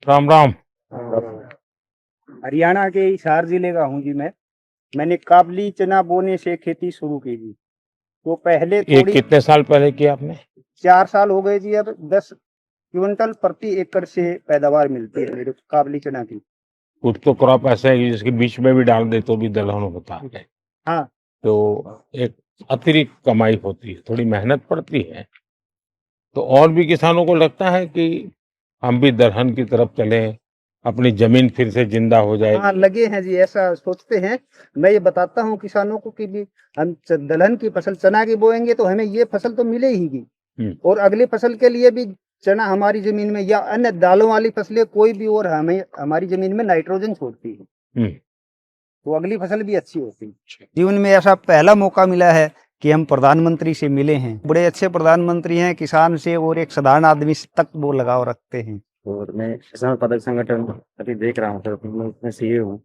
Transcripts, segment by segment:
राम राम। हरियाणा के हिसार जिले का हूँ जी मैंने काबली चना बोने से खेती शुरू की जी। तो पहले ये थोड़ी कितने साल पहले किया आपने? 4 साल हो गए जी। अब 10 क्विंटल प्रति एकड़ से पैदावार मिलती है मेरे को काबली चना की। कुछ तो क्रॉप ऐसा है कि जिसके बीच में भी डाल दे तो भी दलहन होता है, हाँ तो एक अतिरिक्त कमाई होती है, थोड़ी मेहनत पड़ती है। तो और भी किसानों को लगता है कि हम भी दलहन की तरफ चलें, अपनी जमीन फिर से जिंदा हो हाँ जाएगी। लगे हैं जी, ऐसा सोचते हैं। मैं ये बताता हूँ किसानों को कि भी हम दलहन की फसल चना की बोएंगे तो हमें ये फसल तो मिलेगी, और अगली फसल के लिए भी चना हमारी जमीन में या अन्य दालों वाली फसलें कोई भी और हमें हमारी जमीन में नाइट्रोजन छोड़ती है, तो अगली फसल भी अच्छी होती है। जीवन में ऐसा पहला मौका मिला है कि हम प्रधानमंत्री से मिले हैं। बड़े अच्छे प्रधानमंत्री हैं, किसान से और एक साधारण आदमी से तक वो लगाव रखते हैं। और मैं किसान उत्पादक संगठन अभी देख रहा हूँ सर, मैं उसमें सीए हूँ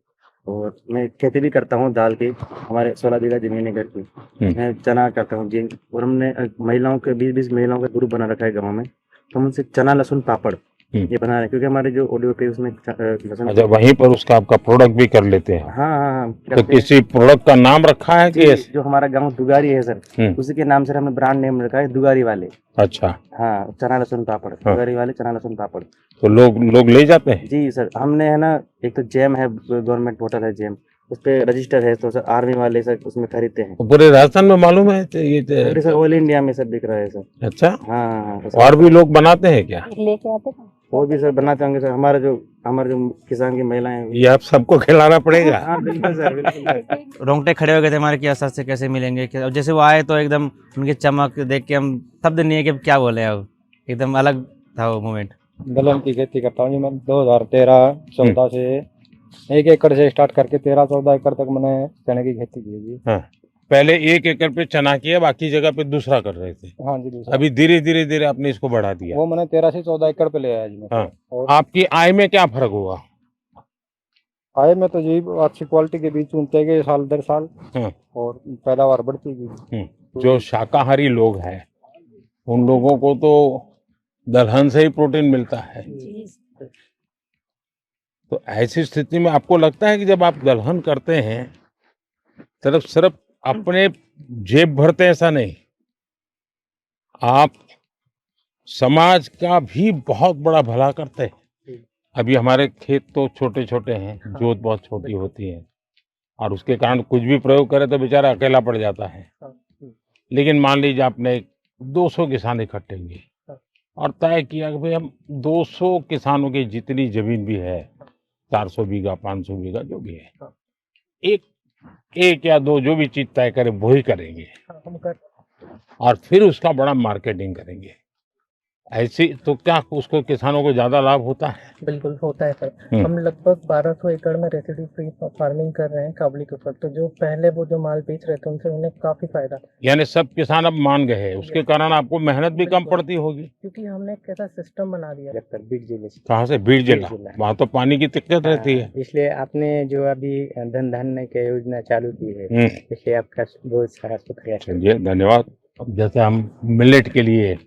और मैं खेती भी करता हूँ दाल की। हमारे 16 बीघा जमीन है घर की। मैं चना करता हूँ जी। और हमने महिलाओं के 20-20 महिलाओं का ग्रुप बना रखा है गाँव में, तो हम उनसे चना लहसुन पापड़ ये बना रहे हैं, क्योंकि हमारे जो ऑडियो पे उसमें अच्छा, वहीं पर उसका आपका प्रोडक्ट भी कर लेते हैं? हाँ तो किसी प्रोडक्ट का नाम रखा है कि जो हमारा गांव दुगारी है सर, उसी के नाम से हमने ब्रांड नेम रखा है दुगारी वाले। अच्छा। हाँ, चना लहसुन पापड़। हाँ। दुगारी वाले चना लहसुन पापड़। तो लोग ले जाते हैं जी सर। हमने है ना, एक तो जैम है, गवर्नमेंट पोर्टल है जैम, उस पे रजिस्टर है, तो सर आर्मी वाले सर उसमें खरीदते हैं। तो पूरे राजस्थान में मालूम है ये सर ऑल इंडिया में सर बिक रहा है सर। अच्छा। हाँ और भी लोग बनाते हैं क्या? लेके आते हैं और भी सर बनाते होंगे सर। हमारे जो किसान की महिलाएं हैं, ये आप सबको खिलाना पड़ेगा। हाँ बिल्कुल सर, बिल्कुल। रोंगटे खड़े हो गए थे हमारे कि असर से कैसे मिलेंगे। और जैसे वो आए तो एकदम उनकी चमक देख के हम शब्द नहीं है कि क्या बोले, अब एकदम अलग था वो मोमेंट। दलहन की खेती करता हूँ जी मैं 2013-14 से 1 एकड़ से स्टार्ट करके 13-14 एकड़ तक मैंने चने की खेती की जी। हाँ, पहले 1 एकड़ पे चना किया, बाकी जगह पे दूसरा कर रहे थे। हाँ जी दूसरा। अभी धीरे धीरे आपने इसको बढ़ा दिया। वो मैंने 13 से 14 एकड़ पे ले आया जी मैं। हाँ। और आपकी आय में क्या फर्क हुआ? आय में तो जी अच्छी क्वालिटी के बीज चुनते गए साल दर साल। हाँ। और पैदावार बढ़ती गई। जो शाकाहारी लोग हैं उन लोगों को तो दलहन से ही प्रोटीन मिलता है। तो ऐसी स्थिति में आपको लगता है कि जब आप दलहन करते हैं सिर्फ अपने जेब भरते, ऐसा नहीं, आप समाज का भी बहुत बड़ा भला करते हैं। अभी हमारे खेत तो छोटे छोटे हैं, जोत बहुत छोटी होती है, और उसके कारण कुछ भी प्रयोग करे तो बेचारा अकेला पड़ जाता है। लेकिन मान लीजिए आपने 200 किसान इकट्ठे हुए और तय किया कि भाई हम 200 किसानों की जितनी जमीन भी है, 400 बीघा 500 बीघा जो भी है, एक या दो जो भी चीज तय करें वो ही करेंगे, और फिर उसका बड़ा मार्केटिंग करेंगे। ऐसी तो क्या उसको किसानों को ज्यादा लाभ होता है? बिल्कुल होता है सर। हम लगभग 1200 एकड़ में रेसिड्यू फ्री फार्मिंग कर रहे हैं काबुली के ऊपर। तो जो पहले वो जो माल बेच रहे थे उनसे उन्हें काफी फायदा, यानी सब किसान अब मान गए हैं, उसके कारण आपको मेहनत भी कम पड़ती होगी, क्योंकि हमने एक ऐसा सिस्टम बना दिया। बीड़ जिले से। कहाँ से? बीड़ जिला। वहाँ तो पानी की दिक्कत रहती है। इसलिए आपने जो अभी धन धान्य की योजना चालू की है, इसलिए आपका बहुत सारा शुक्रिया। चलिए धन्यवाद। जैसे हम मिलेट के लिए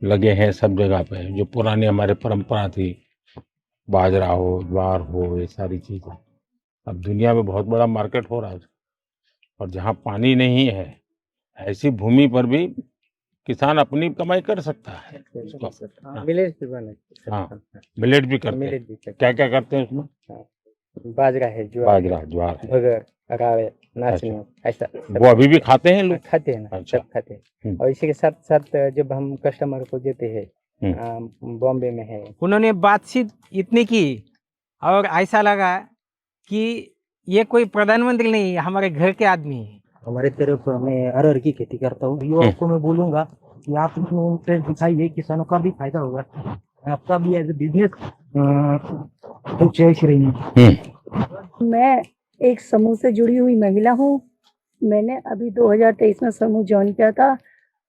लगे हैं सब जगह पे, जो पुरानी हमारे परंपरा थी, बाजरा हो ज्वार हो ये सारी चीजें, अब दुनिया में बहुत बड़ा मार्केट हो रहा है। और जहाँ पानी नहीं है ऐसी भूमि पर भी किसान अपनी कमाई कर सकता है। मिलेट भी बने। हाँ, मिलेट भी करते हैं। क्या क्या करते हैं उसमें? बाजरा है, ज्वार है, भगर, अरावे, नाचनी, ऐसा वो अभी भी खाते हैं लोग? खाते हैं ना, सब खाते हैं। और इसी के साथ साथ जब हम कस्टमर को देते हैं, बॉम्बे में है, उन्होंने बातचीत इतनी की और ऐसा लगा कि ये कोई प्रधानमंत्री नहीं, हमारे घर के आदमी है। हमारे तरफ मैं अरहर की खेती करता हूँ। युवाओं को मैं बोलूंगा कि आप इसमें इंटरेस्ट दिखाइए, किसानों का भी फायदा होगा, आपका भी एज ए बिजनेस चॉइस रही। मैं एक समूह से जुड़ी हुई महिला हूँ। मैंने अभी 2023 में समूह ज्वाइन किया था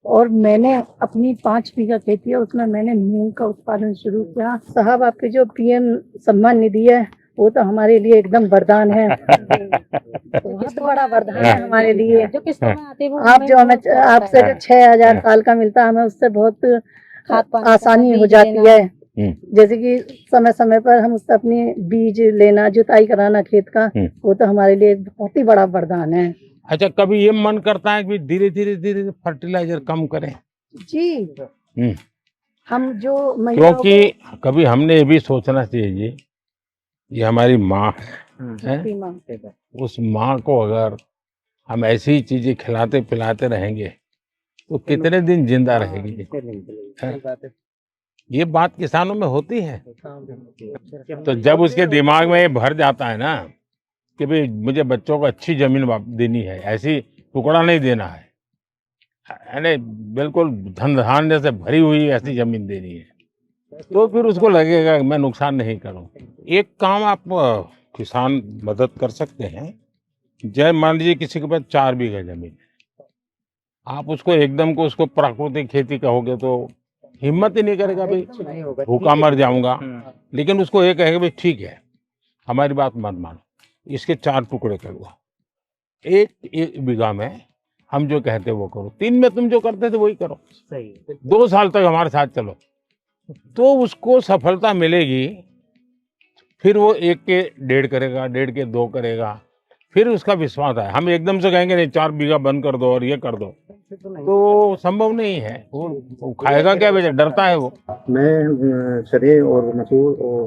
और मैंने अपनी 5 बीघा खेती है, उसमें मैंने मूंग का उत्पादन शुरू किया। साहब आपके जो पीएम सम्मान निधि है वो तो हमारे लिए एकदम वरदान है, बहुत बड़ा वरदान है हमारे लिए। जो किस्तों में आते हैं आप जो हमें आपसे जो 6000 साल का मिलता है, हमें उससे बहुत आसानी हो जाती है। जैसे कि समय समय पर हम उससे अपने बीज लेना, जुताई कराना खेत का, वो तो हमारे लिए एक बहुत ही बड़ा वरदान है। अच्छा, कभी ये मन करता है कि धीरे धीरे फर्टिलाइजर कम करें? जी, हम्म। हम जो महिलाओं क्योंकि कभी हमने ये भी सोचना चाहिए जी, ये हमारी माँ है, को उस माँ को अगर हम ऐसी ही चीजें खिलाते पिलाते रहेंगे तो कितने दिन जिंदा रहेगी? है? ये बात किसानों में होती है। तो जब उसके दिमाग में ये भर जाता है ना कि भाई मुझे बच्चों को अच्छी जमीन देनी है, ऐसी टुकड़ा नहीं देना है, यानी बिल्कुल धन धान्य से भरी हुई ऐसी जमीन देनी है, तो फिर उसको लगेगा कि मैं नुकसान नहीं करूं। एक काम आप किसान मदद कर सकते हैं। जय मान लीजिए किसी के पास 4 बीघा जमीन है, आप उसको एकदम को उसको प्राकृतिक खेती कहोगे तो हिम्मत ही नहीं करेगा, भाई भूखा मर जाऊंगा। लेकिन उसको ये कहेगा भाई ठीक है, हमारी बात मत मानो, इसके 4 टुकड़े कर दो, एक बीघा में हम जो कहते हैं वो करो, 3 में तुम जो करते थे वही करो, 2 साल तक हमारे साथ चलो, तो उसको सफलता मिलेगी। फिर वो 1 के 1.5 करेगा, 1.5 के 2 करेगा, फिर उसका विश्वास है। हम एकदम से कहेंगे नहीं 4 बीघा बंद कर दो और ये कर दो, तो संभव नहीं है। वो खाएगा क्या, बेटा डरता है वो। मैं चने और मसूर और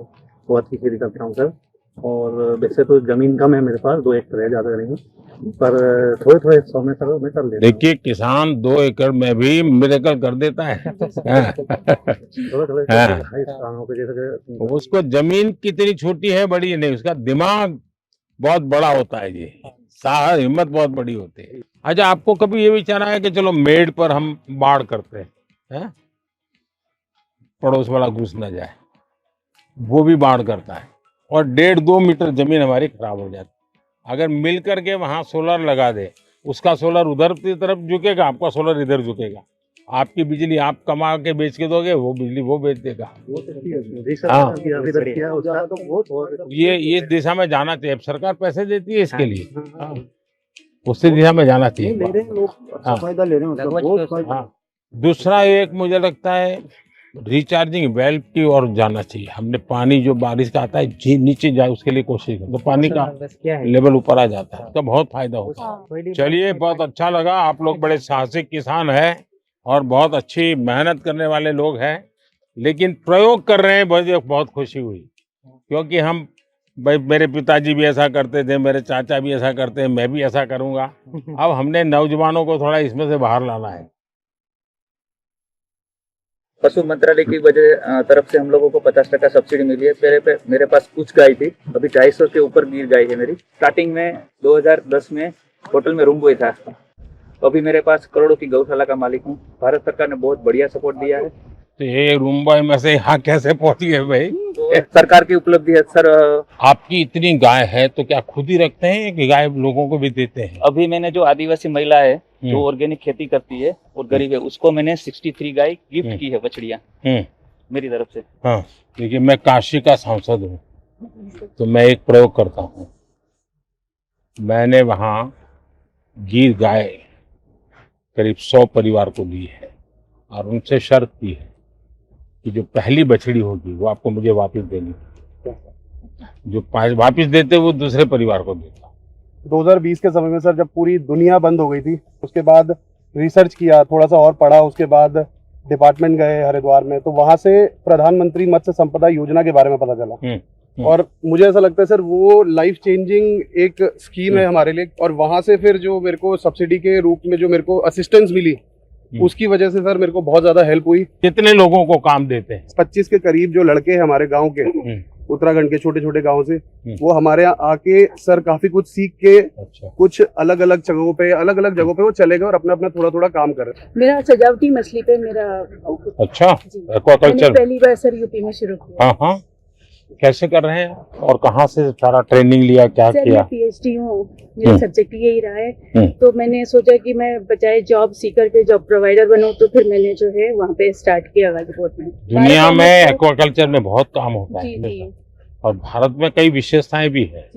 उड़द की खेती करता हूँ सर, और वैसे तो जमीन कम है मेरे पास, 2 एकड़ है, ज्यादा नहीं, पर थोड़े थोड़े हिस्सों में सर मैं कर लेता हूँ। देखिए किसान 2 एकड़ में भी मिरेकल कर देता है। थोड़े थोड़े स्थानों पे, जैसे उसको जमीन कितनी छोटी है बड़ी नहीं, उसका दिमाग बहुत बड़ा होता है जी, साहस हिम्मत बहुत बड़ी होती है। अच्छा, आपको कभी ये विचार आया कि चलो मेड पर हम बाढ़ करते हैं, पड़ोस वाला घुस ना जाए, वो भी बाढ़ करता है और 1.5-2 मीटर जमीन हमारी खराब हो जाती। अगर मिल करके वहां सोलर लगा दे, उसका सोलर उधर की तरफ झुकेगा, आपका सोलर इधर झुकेगा, आपकी बिजली आप कमा के बेच के दोगे, वो बिजली वो बेच देगा। हाँ, ये दिशा में जाना चाहिए। अब सरकार पैसे देती है इसके लिए, हाँ, उसी दिशा में जाना चाहिए। फायदा ले रहे हैं उसका, बहुत फायदा। हाँ, दूसरा एक मुझे लगता है रिचार्जिंग वेल की ओर जाना चाहिए। हमने पानी जो बारिश का आता है नीचे जाए उसके लिए कोशिश करें, तो पानी का लेवल ऊपर आ जाता है, तो बहुत फायदा होता है। चलिए, बहुत अच्छा लगा, आप लोग बड़े साहसिक किसान हैं और बहुत अच्छी मेहनत करने वाले लोग हैं, लेकिन प्रयोग कर रहे हैं, मुझे बहुत खुशी हुई। क्योंकि हम भाई, मेरे पिताजी भी ऐसा करते थे, मेरे चाचा भी ऐसा करते हैं, मैं भी ऐसा करूंगा। अब हमने नौजवानों को थोड़ा इसमें से बाहर लाना है। पशु मंत्रालय की वजह तरफ से हम लोगों को 50% सब्सिडी मिली है। मेरे पास कुछ गाय थी, अभी 250 के ऊपर गिर गाय है मेरी। स्टार्टिंग में 2010 में होटल में रूम बॉय था, अभी मेरे पास करोड़ों की गौशाला का मालिक हूँ। भारत सरकार ने बहुत बढ़िया सपोर्ट दिया है। तो ये रूम बॉय में से यहाँ कैसे पहुंच गए भाई? तो सरकार की उपलब्धि है सर। आपकी इतनी गाय है तो क्या खुद ही रखते हैं कि गाय लोगों को भी देते हैं? अभी मैंने जो आदिवासी महिला है जो ऑर्गेनिक खेती करती है और गरीब है, उसको मैंने 63 गाय गिफ्ट की है, बछड़ियाँ मेरी तरफ से। हाँ, देखिए मैं काशी का सांसद हूँ, तो मैं एक प्रयोग करता हूँ। मैंने वहाँ गिर गाय करीब 100 परिवार को दी है और उनसे शर्त की है कि जो पहली बछड़ी होगी वो आपको मुझे वापस देनी है, जो वापस देते वो दूसरे परिवार को देता। 2020 के समय में सर, जब पूरी दुनिया बंद हो गई थी, उसके बाद रिसर्च किया, थोड़ा सा और पढ़ा, उसके बाद डिपार्टमेंट गए हरिद्वार में, तो वहां से प्रधानमंत्री मत्स्य संपदा योजना के बारे में पता चला। और मुझे ऐसा लगता है सर, वो लाइफ चेंजिंग एक स्कीम है हमारे लिए। और वहां से फिर जो मेरे को सब्सिडी के रूप में जो मेरे को असिस्टेंस मिली, उसकी वजह से सर मेरे को बहुत ज्यादा हेल्प हुई। कितने लोगों को काम देते हैं? 25 के करीब जो लड़के हैं हमारे गांव के, उत्तराखंड के छोटे छोटे गांव से, वो हमारे यहाँ आके सर काफी कुछ सीख के कुछ अलग अलग जगहों पे वो चले गए और अपना अपना थोड़ा थोड़ा काम कर रहे हैं। मेरा सजावटी मछली पे मेरा अच्छा, एक्वाकल्चर पहली बार सर यूपी में शुरू किया। हाँ हाँ, कैसे कर रहे हैं और कहाँ से सारा ट्रेनिंग लिया, क्या सर किया? मैं PhD हूँ, मेरा सब्जेक्ट यही रहा है। तो मैंने सोचा कि मैं बजाय जॉब सीकर के जॉब प्रोवाइडर बनूं, तो फिर मैंने जो है वहाँ पे स्टार्ट किया गाजीपुर में। दुनिया में एक्वाकल्चर में बहुत काम होता है जी। और भारत में कई विशेषताएं भी है।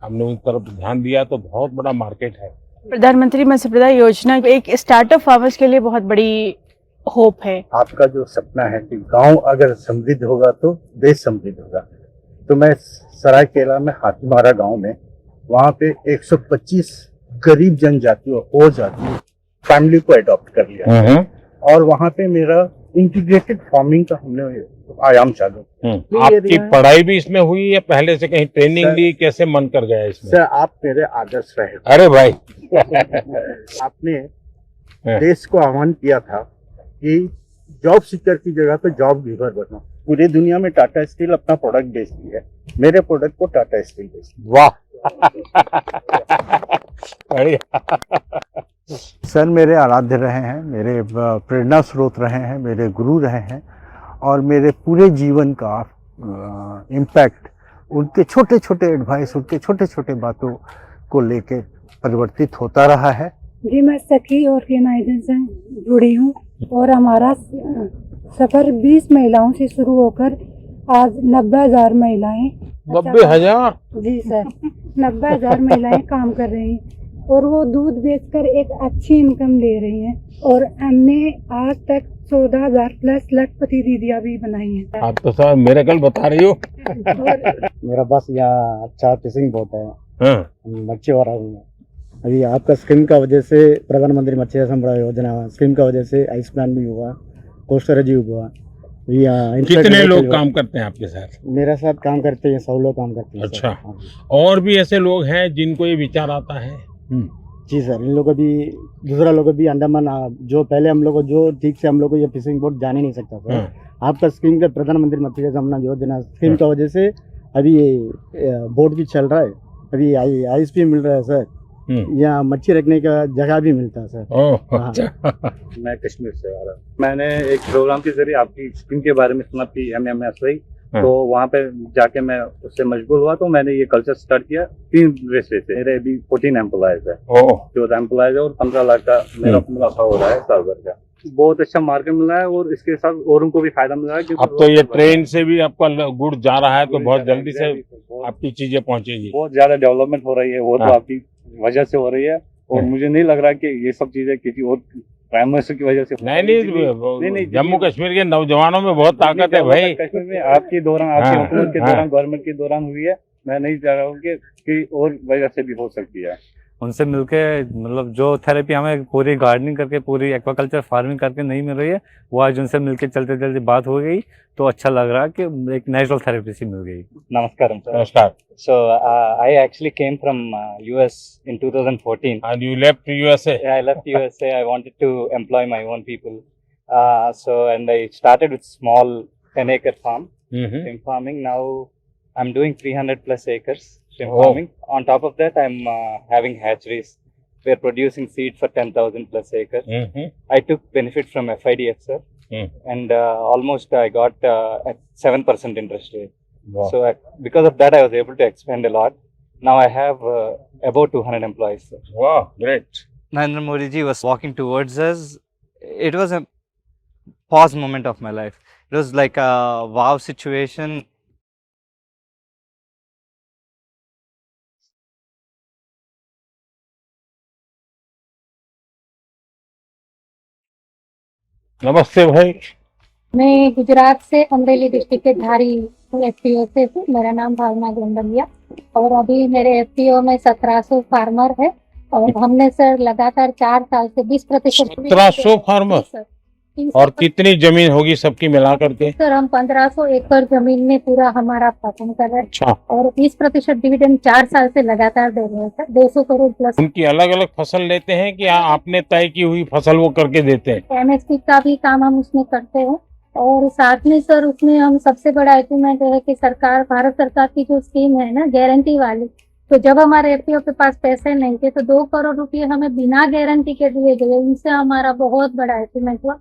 हमने उन तरफ ध्यान दिया तो बहुत बड़ा मार्केट है। प्रधानमंत्री मत्स्य संपदा योजना एक स्टार्टअप फार्मर्स के लिए बहुत बड़ी होप है। आपका जो सपना है कि गांव अगर समृद्ध होगा तो देश समृद्ध होगा, तो मैं सरायकेला में हाथीमारा गांव में वहां पे 125 गरीब जनजातियों और जाति फैमिली को अडॉप्ट कर लिया और वहां पे मेरा इंटीग्रेटेड फार्मिंग का हमने आयाम चालू। आपकी पढ़ाई भी इसमें हुई या पहले से कहीं ट्रेनिंग ली, कैसे मन कर गया इसमें? सर आप मेरे आदर्श रहे। अरे भाई आपने देश को आह्वान किया था कि जॉब सीकर की जगह पे जॉब गिवर बनो। पूरी दुनिया में टाटा स्टील अपना प्रोडक्ट बेचती है, मेरे प्रोडक्ट को टाटा स्टील बेचती है। वाह बढ़िया। सर मेरे आराध्य रहे हैं, मेरे प्रेरणा स्रोत रहे हैं, मेरे गुरु रहे हैं और मेरे पूरे जीवन का इम्पैक्ट उनके छोटे छोटे एडवाइस, उनके छोटे छोटे बातों को लेके परिवर्तित होता रहा है। जी मैं सखी ऑर्गेनाइजेशन से जुड़ी हूँ और हमारा सफर 20 महिलाओं से शुरू होकर आज 90,000 महिलाएं 90,000? जी सर 90,000 महिलाएं काम कर रही हैं और वो दूध बेचकर एक अच्छी इनकम ले रही हैं और हमने आज तक 14,000 प्लस लखपति दीदियां भी बनाई हैं। आप तो सर मेरेकल बता रही हो। मेरा बस यहाँ अच्छा फिशिंग बोट है, हाँ। मच्छी हो रहा हूँ। अभी आपका स्कीम का वजह से प्रधानमंत्री मत्स्य संपदा योजना स्कीम का वजह से आइस प्लान भी हुआ, कोस्टर जी हुआ। कितने लोग काम करते हैं आपके साथ? मेरे साथ काम करते हैं 100 लोग काम करते हैं। अच्छा, और भी ऐसे लोग हैं जिनको ये विचार आता है? जी सर, इन लोगों भी दूसरा लोग भी अंडमान जो पहले हम लोग को जो ठीक से हम लोग को ये फिशिंग बोट जाने नहीं सकता सर। आपका स्कीम का प्रधानमंत्री मत्स्य संपदा योजना स्कीम का वजह से अभी ये बोट भी चल रहा है, अभी आइस भी मिल रहा है सर, यहाँ मच्छी रखने का जगह भी मिलता है सर। अच्छा। मैं कश्मीर से आ रहा हूँ। मैंने एक प्रोग्राम के जरिए आपकी स्कीम के बारे में सुना, PMMSY, तो वहाँ पे जाके मैं उससे मशगूल हुआ, तो मैंने ये कल्चर स्टार्ट किया 3 रेस्टोरेंट से। मेरे अभी 14 एम्प्लॉयज है, 14 एम्प्लॉयज है और 15 लाख का मेरा मुनाफा हो रहा है साल भर का। बहुत अच्छा मार्केट मिल रहा है और इसके साथ औरों को भी फायदा मिल रहा है। अब तो ये ट्रेन से भी आपका गुड़ जा रहा है तो बहुत जल्दी से आपकी चीजें पहुंचेगी। बहुत ज्यादा डेवलपमेंट हो रही है, वो तो आपकी वजह से हो रही है और मुझे नहीं लग रहा कि ये सब चीजें किसी और प्राइम मिनिस्टर की वजह से। नहीं, जम्मू कश्मीर के नौजवानों में बहुत ताकत है भाई। कश्मीर में आपकी दौरान, आपकी हुकूमत के दौरान, गवर्नमेंट के दौरान हुई है। मैं नहीं चाह रहा हूँ कि और वजह से भी हो सकती है। उनसे मिलके मतलब जो थेरेपी हमें पूरी गार्डनिंग करके, पूरी एक्वाकल्चर फार्मिंग करके नहीं मिल रही है, वो आज उनसे मिलके चलते चलते बात हो गई तो अच्छा लग रहा है कि एक नेचुरल थेरेपी सी मिल गई। नमस्कार। नमस्कार। So I actually came from US in 2014. And you left USA? Yeah, I left USA. I wanted to employ my own people. And I started with small 10-acre farm, shrimp farming. Now I'm doing 300 plus acres shrimp farming. On top of that, I'm having hatcheries. We're producing seed for 10,000 plus acres. I took benefit from FIDF, sir. And almost I got 7% interest rate. Wow. So because of that, I was able to expand a lot. Now I have about 200 employees. Sir. Wow, great. Narendra Modi ji was walking towards us. It was a pause moment of my life. It was like a wow situation. नमस्ते भाई। मैं गुजरात से Amreli district के धारी FPO से हूँ। मेरा नाम भावना गोंडलिया और अभी मेरे FPO में 1700 फार्मर है और हमने सर लगातार 4 साल से 20%। 1700 फार्मर? और कितनी जमीन होगी सबकी मिला करके? सर हम 1500 एकड़ जमीन में पूरा हमारा फसल कर रहे हैं। अच्छा। और 20% डिविडेंड 4 साल से लगातार दे रहे हैं सर, 200 करोड़ प्लस। उनकी अलग अलग फसल लेते हैं कि आपने तय की हुई फसल वो करके देते हैं? MSP का भी काम हम उसमें करते हैं और साथ में सर उसमें हम सबसे बड़ा अचीवमेंट है कि सरकार, भारत सरकार की जो स्कीम है ना गारंटी वाली, तो जब हमारे FPO के पास पैसे नहीं थे तो 2 करोड़ रुपए हमें बिना गारंटी के दिए गए। उनसे हमारा बहुत बड़ा अचीवमेंट हुआ।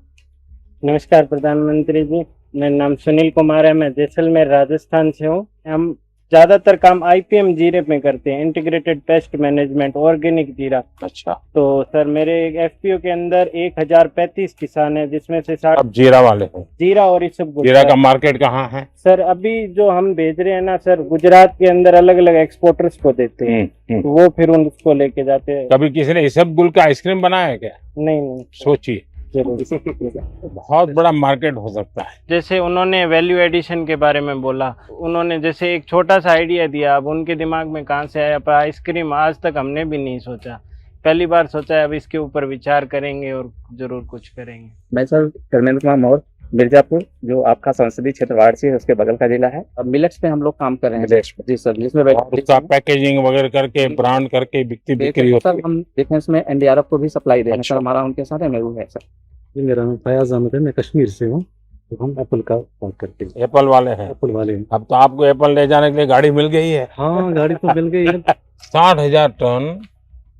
नमस्कार प्रधानमंत्री जी, मेरा नाम सुनील कुमार है, मैं जैसलमेर राजस्थान से हूँ। हम ज्यादातर काम IPM जीरे में करते हैं, इंटीग्रेटेड पेस्ट मैनेजमेंट, ऑर्गेनिक जीरा। अच्छा। तो सर मेरे FPO के अंदर 1035 किसान है, जिसमें से 60 अब जीरा वाले हैं। जीरा और इस सब। जीरा का मार्केट कहाँ है सर? अभी जो हम भेज रहे हैं ना सर, गुजरात के अंदर अलग अलग एक्सपोर्टर्स को देते हैं, वो फिर उसको लेके जाते हैं। कभी किसी ने इसबगुल का आइसक्रीम बनाया है क्या? नहीं। सोचिए बहुत बड़ा मार्केट हो सकता है। जैसे उन्होंने वैल्यू एडिशन के बारे में बोला, उन्होंने जैसे एक छोटा सा आइडिया दिया, अब उनके दिमाग में कहाँ से आया, पर आइसक्रीम आज तक हमने भी नहीं सोचा, पहली बार सोचा है। अब इसके ऊपर विचार करेंगे और जरूर कुछ करेंगे। मैं सर धर्मेंद्र कुमार मौर्य, मिर्जापुर, जो आपका संसदीय क्षेत्र वाराणसी है उसके बगल का जिला है। अब मिलेट्स पे हम लोग काम कर रहे हैं जी सर, जिसमें उसका पैकेजिंग वगैरह करके ब्रांड करके बिक्री होती सर हम डिफेंस में एनडीआरएफ को भी सप्लाई दे रहे हैं सर, हमारा उनके साथ एमओयू है सर। जी मेरा नाम फयाज अहमद है, मैं कश्मीर से हूँ। तो हम एप्पल का बात करते हैं। एप्पल वाले हैं? एप्पल वाले हैं। अब तो आपको एप्पल ले जाने के लिए गाड़ी मिल गई है। हाँ गाड़ी तो मिल गई है। 60,000 टन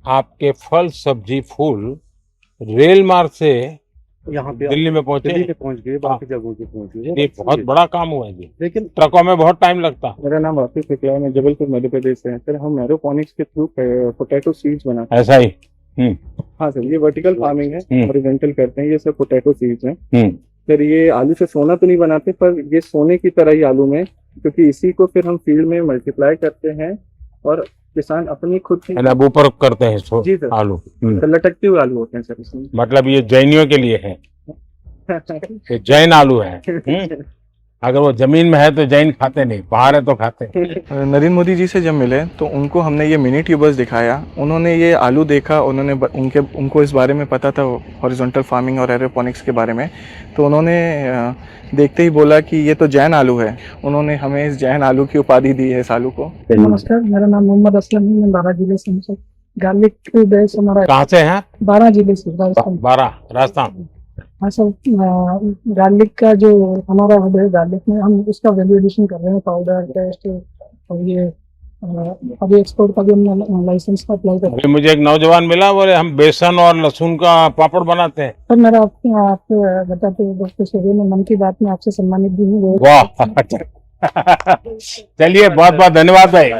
आपके फल सब्जी फूल रेल मार्ग से यहाँ पे दिल्ली में पहुंचे, दिल्ली में पहुंच गए, बाकी जगहों पे पहुंच गए। ये बहुत बड़ा काम हुआ है जी, लेकिन ट्रकों में बहुत टाइम लगता। मेरा नाम आतिफ इकला है, मैं जबलपुर मध्य प्रदेश से है सर। हम एरोपोनिक्स के थ्रू पोटैटो सीड्स बनाते हैं। ऐसा ही? हाँ सर, ये वर्टिकल फार्मिंग है, हॉरिजॉन्टल करते हैं। ये सब पोटैटो सीड्स हैं हम्म। सर। ये आलू से सोना तो नहीं बनाते, पर ये सोने की तरह ही आलू में, क्योंकि इसी को फिर हम फील्ड में मल्टीप्लाई करते हैं और किसान अपनी खुद की अब ऊपर करते हैं जी सर आलू। तो लटकते हुए आलू होते हैं सर इसमें। मतलब ये जैनियों के लिए है, ये जैन आलू है। अगर वो जमीन में है तो जैन खाते नहीं, बाहर है तो खाते। नरेंद्र मोदी जी से जब मिले तो उनको हमने ये मिनी ट्यूबर्स दिखाया, उन्होंने ये आलू देखा, उनको इस बारे में पता था हॉरिजॉन्टल फार्मिंग और एरोपोनिक्स के बारे में, तो उन्होंने देखते ही बोला कि ये तो जैन आलू है। उन्होंने हमें इस जैन आलू की उपाधि दी है इस आलू को। नमस्कार, मेरा नाम मोहम्मद असलम है, मैं 12 जिले से हूँ। गार्लिक बेस हमारा कहाँ से है? 12 जिले से, राजस्थान। 12 राजस्थान। हाँ सर, गार्लिक का जो हमारा हब है, गार्लिक में हम उसका वैल्यू एडिशन कर रहे हैं, पाउडर, पेस्ट, और ये अभी एक्सपोर्ट का भी हमने लाइसेंस का अप्लाई कर। अभी मुझे एक नौजवान मिला, बोले हम बेसन और लहसुन का पापड़ बनाते हैं। सर मेरा आपको बताते हुए दोस्तों से मैं मन की बात में आपसे सम्मानित भी हूँ। वाह चलिए, बहुत बहुत धन्यवाद भाई।